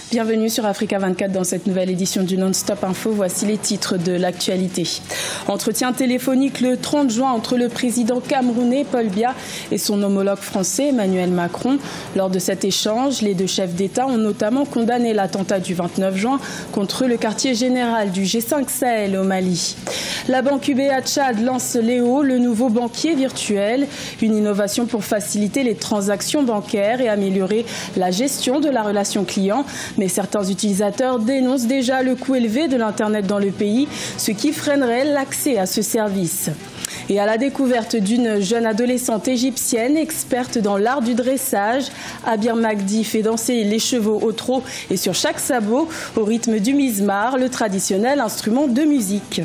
Bienvenue sur Africa 24 dans cette nouvelle édition du Non-Stop Info. Voici les titres de l'actualité. Entretien téléphonique le 30 juin entre le président camerounais Paul Biya et son homologue français Emmanuel Macron. Lors de cet échange, les deux chefs d'État ont notamment condamné l'attentat du 29 juin contre le quartier général du G5 Sahel au Mali. La banque UBA Tchad lance Léo, le nouveau banquier virtuel, une innovation pour faciliter les transactions bancaires et améliorer la gestion de la relation client. Mais certains utilisateurs dénoncent déjà le coût élevé de l'Internet dans le pays, ce qui freinerait l'accès à ce service. Et à la découverte d'une jeune adolescente égyptienne experte dans l'art du dressage, Abir Magdi fait danser les chevaux au trot et sur chaque sabot au rythme du mizmar, le traditionnel instrument de musique.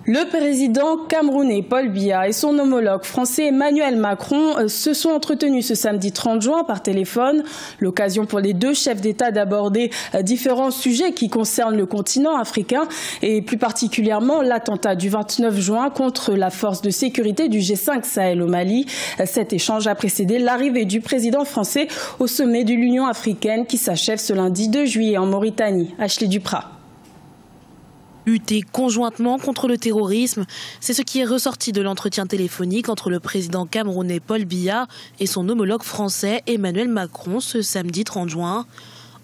Le président camerounais Paul Biya et son homologue français Emmanuel Macron se sont entretenus ce samedi 30 juin par téléphone. L'occasion pour les deux chefs d'État d'aborder différents sujets qui concernent le continent africain et plus particulièrement l'attentat du 29 juin contre la force de sécurité du G5 Sahel au Mali. Cet échange a précédé l'arrivée du président français au sommet de l'Union africaine qui s'achève ce lundi 2 juillet en Mauritanie. Ashley Duprat. Lutter conjointement contre le terrorisme, c'est ce qui est ressorti de l'entretien téléphonique entre le président camerounais Paul Biya et son homologue français Emmanuel Macron ce samedi 30 juin.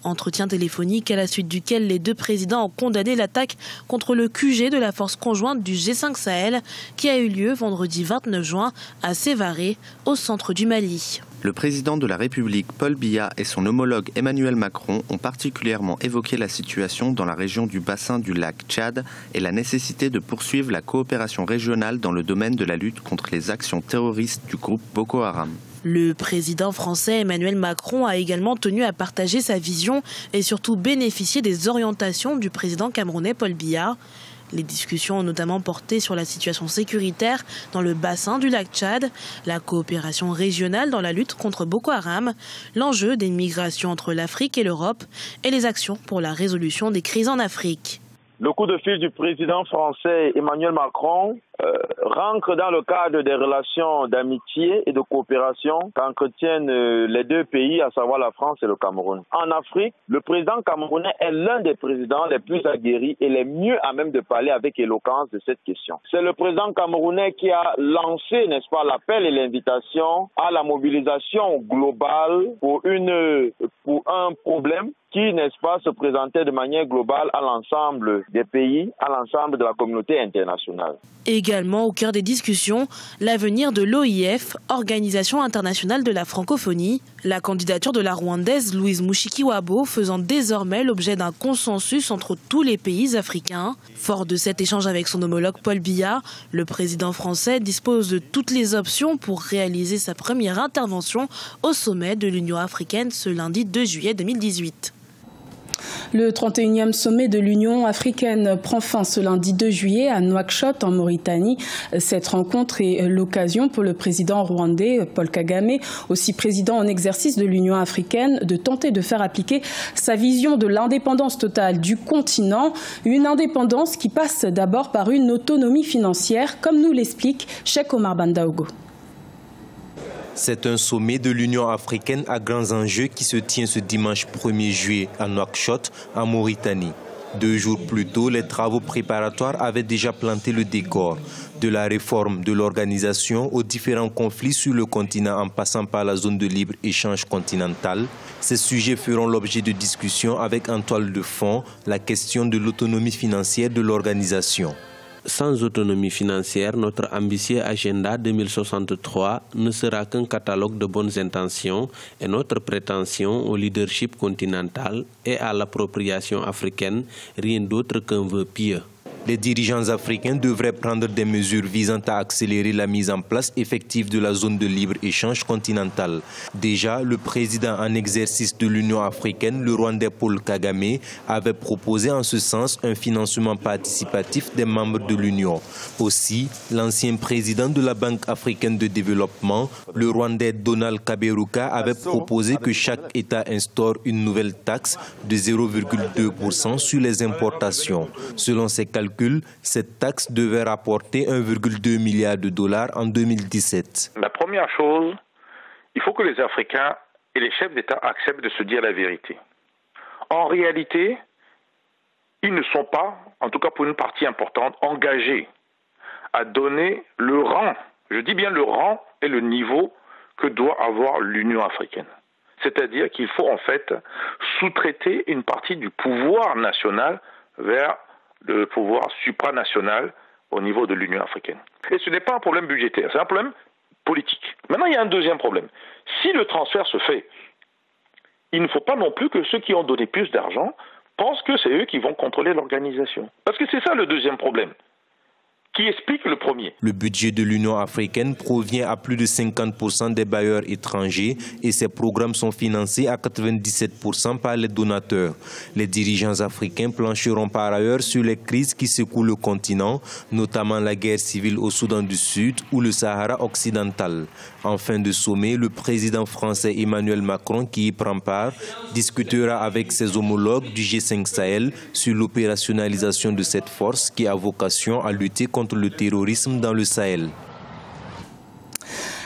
Entretien téléphonique à la suite duquel les deux présidents ont condamné l'attaque contre le QG de la force conjointe du G5 Sahel qui a eu lieu vendredi 29 juin à Sévaré, au centre du Mali. Le président de la République, Paul Biya, et son homologue Emmanuel Macron ont particulièrement évoqué la situation dans la région du bassin du lac Tchad et la nécessité de poursuivre la coopération régionale dans le domaine de la lutte contre les actions terroristes du groupe Boko Haram. Le président français Emmanuel Macron a également tenu à partager sa vision et surtout bénéficier des orientations du président camerounais Paul Biya. Les discussions ont notamment porté sur la situation sécuritaire dans le bassin du lac Tchad, la coopération régionale dans la lutte contre Boko Haram, l'enjeu des migrations entre l'Afrique et l'Europe et les actions pour la résolution des crises en Afrique. Le coup de fil du président français Emmanuel Macron rentre dans le cadre des relations d'amitié et de coopération qu'entretiennent les deux pays, à savoir la France et le Cameroun. En Afrique, le président camerounais est l'un des présidents les plus aguerris et les mieux à même de parler avec éloquence de cette question. C'est le président camerounais qui a lancé, n'est-ce pas, l'appel et l'invitation à la mobilisation globale pour un problème qui, n'est-ce pas, se présentait de manière globale à l'ensemble des pays, à l'ensemble de la communauté internationale. Également au cœur des discussions, l'avenir de l'OIF, Organisation internationale de la francophonie, la candidature de la Rwandaise Louise Mushikiwabo faisant désormais l'objet d'un consensus entre tous les pays africains. Fort de cet échange avec son homologue Paul Biya, le président français dispose de toutes les options pour réaliser sa première intervention au sommet de l'Union africaine ce lundi 2 juillet 2018. Le 31e sommet de l'Union africaine prend fin ce lundi 2 juillet à Nouakchott en Mauritanie. Cette rencontre est l'occasion pour le président rwandais Paul Kagame, aussi président en exercice de l'Union africaine, de tenter de faire appliquer sa vision de l'indépendance totale du continent. Une indépendance qui passe d'abord par une autonomie financière, comme nous l'explique Cheikh Omar Bandaogo. C'est un sommet de l'Union africaine à grands enjeux qui se tient ce dimanche 1er juillet à Nouakchott, en Mauritanie. 2 jours plus tôt, les travaux préparatoires avaient déjà planté le décor. De la réforme de l'organisation aux différents conflits sur le continent en passant par la zone de libre-échange continentale, ces sujets feront l'objet de discussions avec en toile de fond la question de l'autonomie financière de l'organisation. Sans autonomie financière, notre ambitieux agenda 2063 ne sera qu'un catalogue de bonnes intentions et notre prétention au leadership continental et à l'appropriation africaine, rien d'autre qu'un vœu pieux. Les dirigeants africains devraient prendre des mesures visant à accélérer la mise en place effective de la zone de libre-échange continentale. Déjà, le président en exercice de l'Union africaine, le Rwandais Paul Kagame, avait proposé en ce sens un financement participatif des membres de l'Union. Aussi, l'ancien président de la Banque africaine de développement, le Rwandais Donald Kaberuka, avait proposé que chaque État instaure une nouvelle taxe de 0,2% sur les importations. Selon ses calculs, cette taxe devait rapporter 1,2 milliard de dollars en 2017. La première chose, il faut que les Africains et les chefs d'État acceptent de se dire la vérité. En réalité, ils ne sont pas, en tout cas pour une partie importante, engagés à donner le rang, je dis bien le rang et le niveau que doit avoir l'Union africaine. C'est-à-dire qu'il faut en fait sous-traiter une partie du pouvoir national vers le pouvoir supranational au niveau de l'Union africaine. Et ce n'est pas un problème budgétaire, c'est un problème politique. Maintenant, il y a un deuxième problème. Si le transfert se fait, il ne faut pas non plus que ceux qui ont donné plus d'argent pensent que c'est eux qui vont contrôler l'organisation. Parce que c'est ça le deuxième problème, qui explique le premier. Le budget de l'Union africaine provient à plus de 50% des bailleurs étrangers et ces programmes sont financés à 97% par les donateurs. Les dirigeants africains plancheront par ailleurs sur les crises qui secouent le continent, notamment la guerre civile au Soudan du Sud ou le Sahara occidental. En fin de sommet, le président français Emmanuel Macron, qui y prend part, discutera avec ses homologues du G5 Sahel sur l'opérationnalisation de cette force qui a vocation à lutter contre le terrorisme dans le Sahel.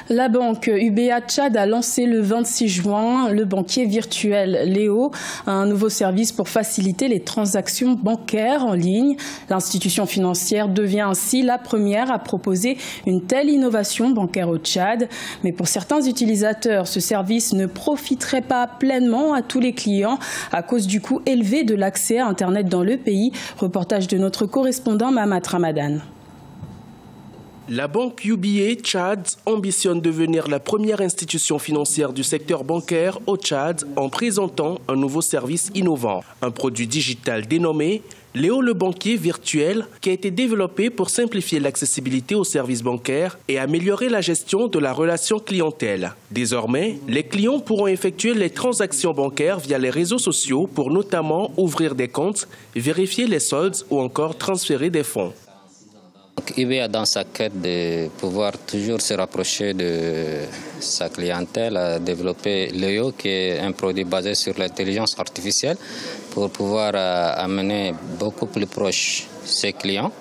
La banque UBA Tchad a lancé le 26 juin le banquier virtuel Léo, un nouveau service pour faciliter les transactions bancaires en ligne. L'institution financière devient ainsi la première à proposer une telle innovation bancaire au Tchad. Mais pour certains utilisateurs, ce service ne profiterait pas pleinement à tous les clients à cause du coût élevé de l'accès à Internet dans le pays. Reportage de notre correspondant Mamat Ramadan. La banque UBA Tchad ambitionne devenir la première institution financière du secteur bancaire au Tchad en présentant un nouveau service innovant. Un produit digital dénommé Léo le banquier virtuel qui a été développé pour simplifier l'accessibilité aux services bancaires et améliorer la gestion de la relation clientèle. Désormais, les clients pourront effectuer les transactions bancaires via les réseaux sociaux pour notamment ouvrir des comptes, vérifier les soldes ou encore transférer des fonds. UBA, dans sa quête de pouvoir toujours se rapprocher de sa clientèle, a développé Léo, qui est un produit basé sur l'intelligence artificielle pour pouvoir amener beaucoup plus proche ses clients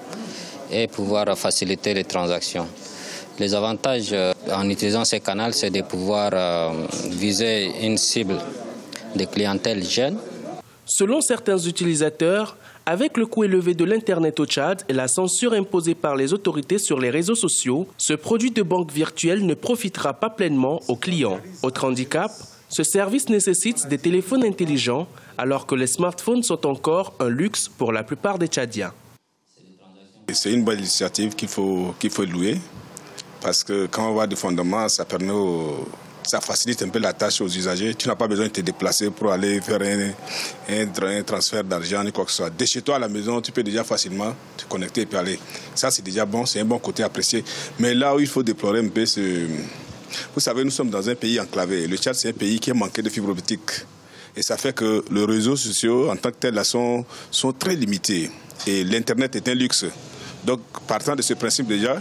et pouvoir faciliter les transactions. Les avantages en utilisant ces canaux, c'est de pouvoir viser une cible de clientèle jeune. Selon certains utilisateurs, avec le coût élevé de l'Internet au Tchad et la censure imposée par les autorités sur les réseaux sociaux, ce produit de banque virtuelle ne profitera pas pleinement aux clients. Autre handicap, ce service nécessite des téléphones intelligents alors que les smartphones sont encore un luxe pour la plupart des Tchadiens. C'est une bonne initiative qu'il faut louer parce que quand on voit des fondements, ça facilite un peu la tâche aux usagers. Tu n'as pas besoin de te déplacer pour aller faire un transfert d'argent ni quoi que ce soit. Dès chez toi à la maison, tu peux déjà facilement te connecter et puis aller. Ça, c'est déjà bon, c'est un bon côté apprécié. Mais là où il faut déplorer un peu, vous savez, nous sommes dans un pays enclavé. Le Tchad, c'est un pays qui est manqué de fibres optiques. Et ça fait que les réseaux sociaux, en tant que tels, là, sont très limités. Et l'Internet est un luxe. Donc, partant de ce principe déjà,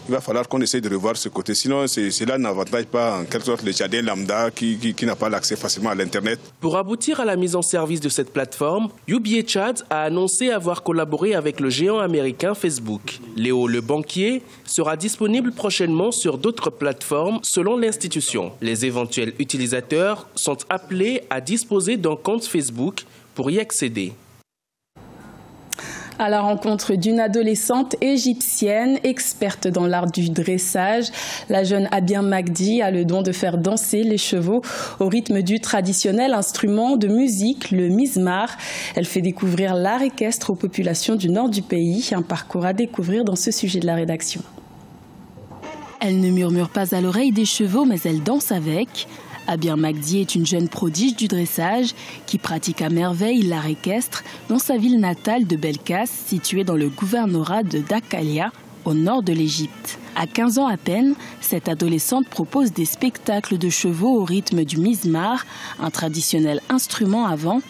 il va falloir qu'on essaye de revoir ce côté. Sinon, cela n'avantage pas en quelque sorte le Tchadien lambda qui n'a pas l'accès facilement à l'Internet. Pour aboutir à la mise en service de cette plateforme, UBA Tchad a annoncé avoir collaboré avec le géant américain Facebook. Léo le banquier sera disponible prochainement sur d'autres plateformes selon l'institution. Les éventuels utilisateurs sont appelés à disposer d'un compte Facebook pour y accéder. À la rencontre d'une adolescente égyptienne, experte dans l'art du dressage, la jeune Abia Magdi a le don de faire danser les chevaux au rythme du traditionnel instrument de musique, le mizmar. Elle fait découvrir l'art équestre aux populations du nord du pays. Un parcours à découvrir dans ce sujet de la rédaction. Elle ne murmure pas à l'oreille des chevaux, mais elle danse avec. Abia Magdi est une jeune prodige du dressage qui pratique à merveille l'art équestre dans sa ville natale de Belkas, située dans le gouvernorat de Dakalia, au nord de l'Égypte. À 15 ans à peine, cette adolescente propose des spectacles de chevaux au rythme du mizmar, un traditionnel instrument à vent.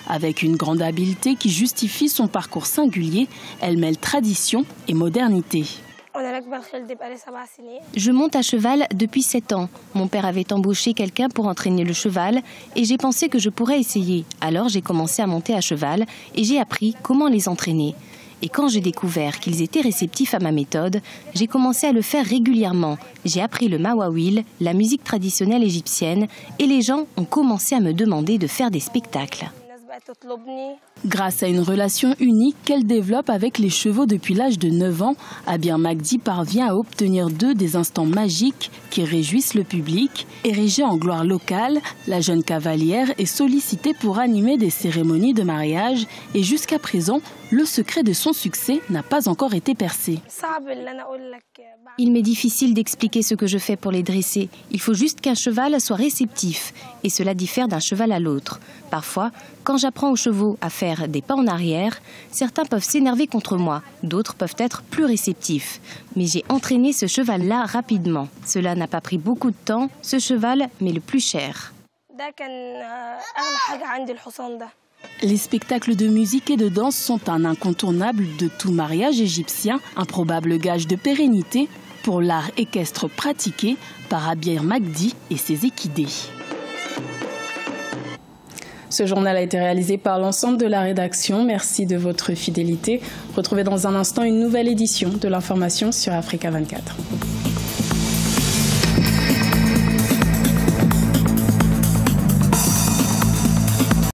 Avec une grande habileté qui justifie son parcours singulier, elle mêle tradition et modernité. Je monte à cheval depuis 7 ans. Mon père avait embauché quelqu'un pour entraîner le cheval et j'ai pensé que je pourrais essayer. Alors j'ai commencé à monter à cheval et j'ai appris comment les entraîner. Et quand j'ai découvert qu'ils étaient réceptifs à ma méthode, j'ai commencé à le faire régulièrement. J'ai appris le mawawil, la musique traditionnelle égyptienne, et les gens ont commencé à me demander de faire des spectacles. Grâce à une relation unique qu'elle développe avec les chevaux depuis l'âge de 9 ans, Abir Magdi parvient à obtenir d'eux des instants magiques qui réjouissent le public. Érigée en gloire locale, la jeune cavalière est sollicitée pour animer des cérémonies de mariage et jusqu'à présent, le secret de son succès n'a pas encore été percé. Il m'est difficile d'expliquer ce que je fais pour les dresser. Il faut juste qu'un cheval soit réceptif et cela diffère d'un cheval à l'autre. Parfois, quand j'apprends aux chevaux à faire des pas en arrière, certains peuvent s'énerver contre moi, d'autres peuvent être plus réceptifs. Mais j'ai entraîné ce cheval-là rapidement. Cela n'a pas pris beaucoup de temps, ce cheval m'est le plus cher. Les spectacles de musique et de danse sont un incontournable de tout mariage égyptien, un probable gage de pérennité pour l'art équestre pratiqué par Abir Magdi et ses équidés. Ce journal a été réalisé par l'ensemble de la rédaction. Merci de votre fidélité. Retrouvez dans un instant une nouvelle édition de l'information sur Africa 24.